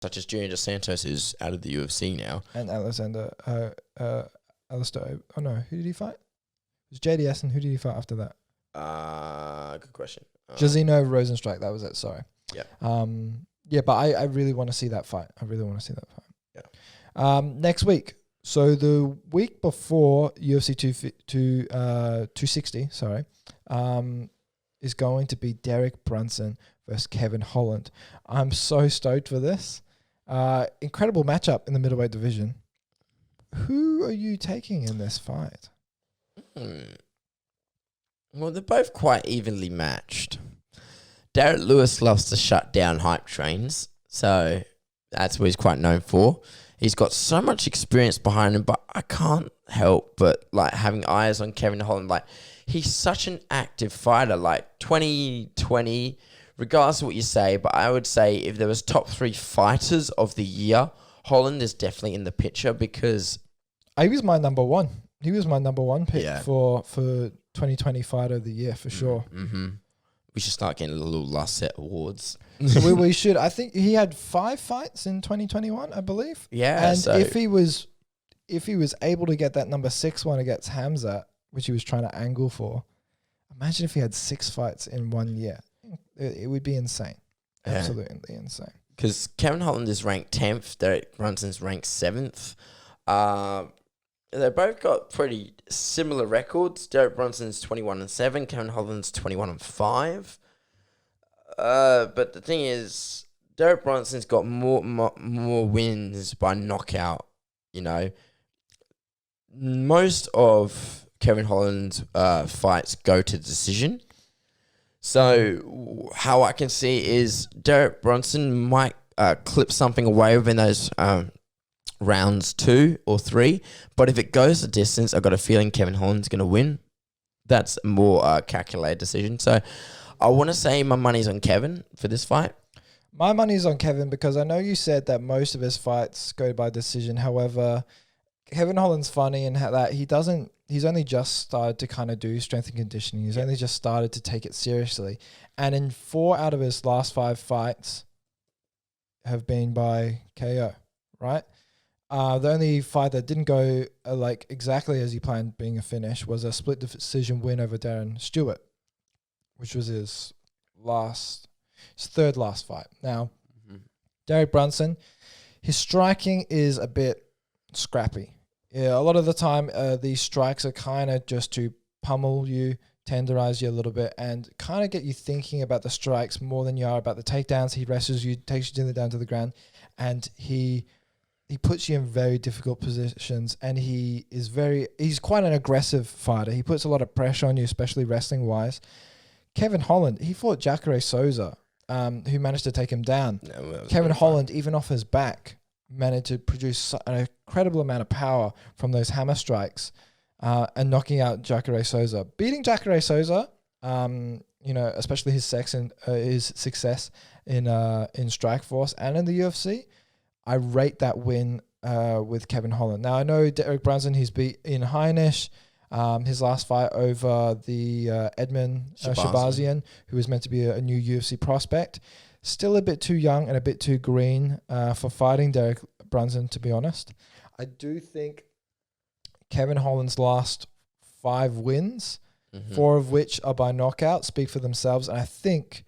such as Junior Dos Santos is out of the UFC now. And Alistair. Oh no, who did he fight? It was JDS, and who did he fight after that? Good question. Jazino Rosenstrike. That was it. Sorry. Yeah. Yeah, but I really want to see that fight. Yeah. Next week. So the week before UFC 260, is going to be Derek Brunson versus Kevin Holland. I'm so stoked for this. Incredible matchup in the middleweight division. Who are you taking in this fight? Well, they're both quite evenly matched. Derek Lewis loves to shut down hype trains, so that's what he's quite known for. He's got so much experience behind him, but I can't help but like having eyes on Kevin Holland. Like, he's such an active fighter. Like 2020, regardless of what you say, but I would say if there was top 3 fighters of the year, Holland is definitely in the picture because he was my number one. He was my number one pick for 2020 fighter of the year for sure. Mm-hmm. We should start getting a little last set awards. we should. I think he had 5 fights in 2021, I believe. Yeah. And so if he was able to get that number 6 one against Hamza, which he was trying to angle for, imagine if he had 6 fights in 1 year. It would be insane. Absolutely insane. Because Kevin Holland is ranked 10th, Derek Brunson's ranked 7th. They both got pretty similar records. Derek Brunson's 21-7, Kevin Holland's 21-5. But the thing is, Derek Brunson's got more wins by knockout. You know, most of Kevin Holland's fights go to decision. So how I can see is Derek Brunson might clip something away within those rounds 2 or 3. But if it goes the distance, I've got a feeling Kevin Holland's going to win. That's a more calculated decision. So I want to say my money's on Kevin for this fight. My money's on Kevin because I know you said that most of his fights go by decision. However, Kevin Holland's funny in that he's only just started to kind of do strength and conditioning. He's only just started to take it seriously. And in 4 out of his last 5 fights have been by KO, right? The only fight that didn't go like exactly as he planned, being a finish, was a split decision win over Darren Stewart, which was his 3rd last fight. Now, Derek Brunson, his striking is a bit scrappy. Yeah, a lot of the time, these strikes are kind of just to pummel you, tenderize you a little bit, and kind of get you thinking about the strikes more than you are about the takedowns. He wrestles you, takes you down to the ground, and he puts you in very difficult positions, and he's quite an aggressive fighter. He puts a lot of pressure on you, especially wrestling-wise. Kevin Holland, he fought Jacare Souza, who managed to take him down. Kevin Holland, even off his back, managed to produce an incredible amount of power from those hammer strikes and knocking out Jacare Souza. Beating Jacare Souza, especially his success in Strikeforce and in the UFC, I rate that win with Kevin Holland. Now, I know Derek Brunson, he's beaten Heinisch, his last fight over the Edmund Shabazian, who was meant to be a new UFC prospect. Still a bit too young and a bit too green for fighting Derek Brunson, to be honest. I do think Kevin Holland's last 5 wins, 4 of which are by knockout, speak for themselves. And I think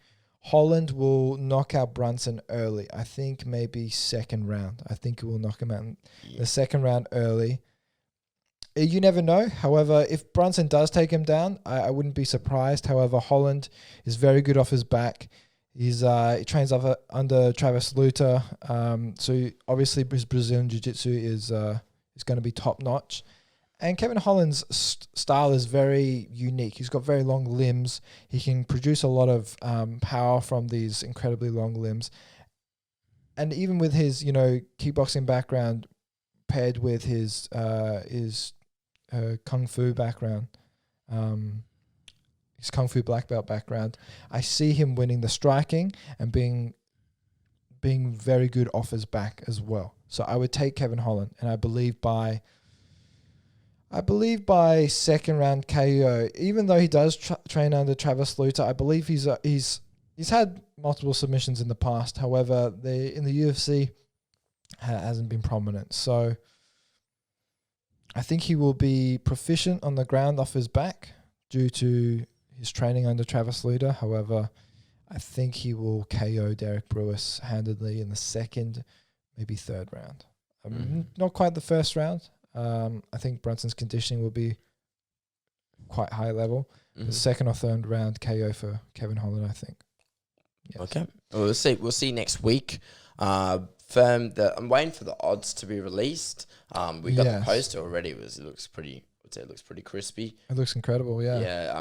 Holland will knock out Brunson early. I think maybe 2nd round. I think he will knock him out in the 2nd round early. You never know. However, if Brunson does take him down, I wouldn't be surprised. However, Holland is very good off his back. He trains under Travis Luter. So obviously his Brazilian Jiu-Jitsu is going to be top notch. And Kevin Holland's style is very unique. He's got very long limbs. He can produce a lot of power from these incredibly long limbs. And even with his, kickboxing background paired with his kung fu background, his kung fu black belt background, I see him winning the striking and being very good off his back as well. So I would take Kevin Holland, and I believe by 2nd round KO. Even though he does train under Travis Luter, I believe he's had multiple submissions in the past. However, in the UFC, hasn't been prominent. So I think he will be proficient on the ground off his back due to his training under Travis Luter. However, I think he will KO Derek Brewis handedly in the second, maybe third round. Not quite the first round. I think Brunson's conditioning will be quite high level. The second or third round KO for Kevin Holland, I think. Yes. Okay. Well, we'll see. We'll see next week. I'm waiting for the odds to be released. We got the poster already. It looks pretty crispy. It looks incredible. Yeah. Yeah. I mean,